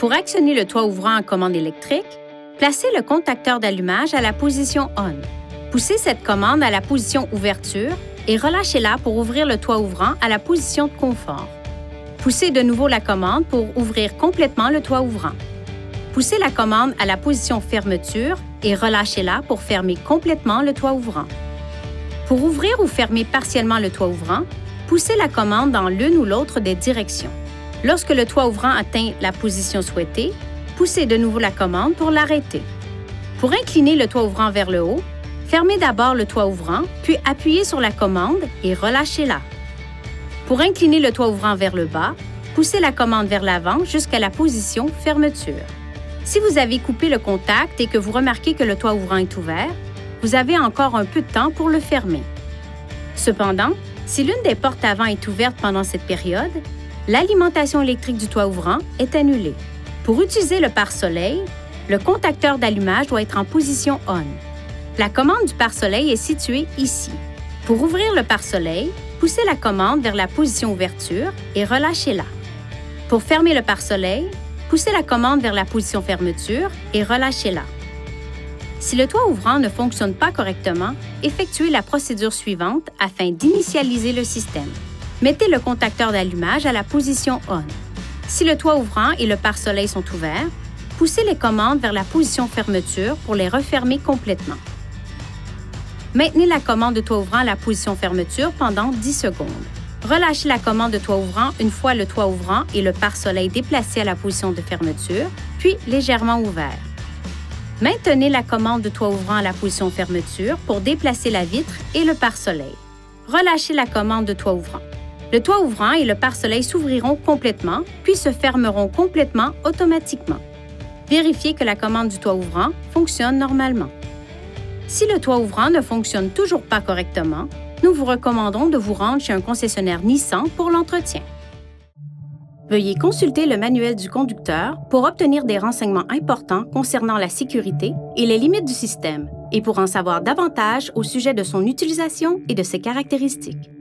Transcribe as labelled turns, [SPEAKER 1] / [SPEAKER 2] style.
[SPEAKER 1] Pour actionner le toit ouvrant en commande électrique, placez le contacteur d'allumage à la position ON. Poussez cette commande à la position ouverture et relâchez-la pour ouvrir le toit ouvrant à la position de confort. Poussez de nouveau la commande pour ouvrir complètement le toit ouvrant. Poussez la commande à la position fermeture et relâchez-la pour fermer complètement le toit ouvrant. Pour ouvrir ou fermer partiellement le toit ouvrant, poussez la commande dans l'une ou l'autre des directions. Lorsque le toit ouvrant atteint la position souhaitée, poussez de nouveau la commande pour l'arrêter. Pour incliner le toit ouvrant vers le haut, fermez d'abord le toit ouvrant, puis appuyez sur la commande et relâchez-la. Pour incliner le toit ouvrant vers le bas, poussez la commande vers l'avant jusqu'à la position fermeture. Si vous avez coupé le contact et que vous remarquez que le toit ouvrant est ouvert, vous avez encore un peu de temps pour le fermer. Cependant, si l'une des portes avant est ouverte pendant cette période, l'alimentation électrique du toit ouvrant est annulée. Pour utiliser le pare-soleil, le contacteur d'allumage doit être en position ON. La commande du pare-soleil est située ici. Pour ouvrir le pare-soleil, poussez la commande vers la position ouverture et relâchez-la. Pour fermer le pare-soleil, poussez la commande vers la position fermeture et relâchez-la. Si le toit ouvrant ne fonctionne pas correctement, effectuez la procédure suivante afin d'initialiser le système. Mettez le contacteur d'allumage à la position ON. Si le toit ouvrant et le pare-soleil sont ouverts, poussez les commandes vers la position fermeture pour les refermer complètement. Maintenez la commande de toit ouvrant à la position fermeture pendant 10 secondes. Relâchez la commande de toit ouvrant une fois le toit ouvrant et le pare-soleil déplacés à la position de fermeture, puis légèrement ouverts. Maintenez la commande de toit ouvrant à la position fermeture pour déplacer la vitre et le pare-soleil. Relâchez la commande de toit ouvrant. Le toit ouvrant et le pare-soleil s'ouvriront complètement, puis se fermeront complètement automatiquement. Vérifiez que la commande du toit ouvrant fonctionne normalement. Si le toit ouvrant ne fonctionne toujours pas correctement, nous vous recommandons de vous rendre chez un concessionnaire Nissan pour l'entretien. Veuillez consulter le manuel du conducteur pour obtenir des renseignements importants concernant la sécurité et les limites du système et pour en savoir davantage au sujet de son utilisation et de ses caractéristiques.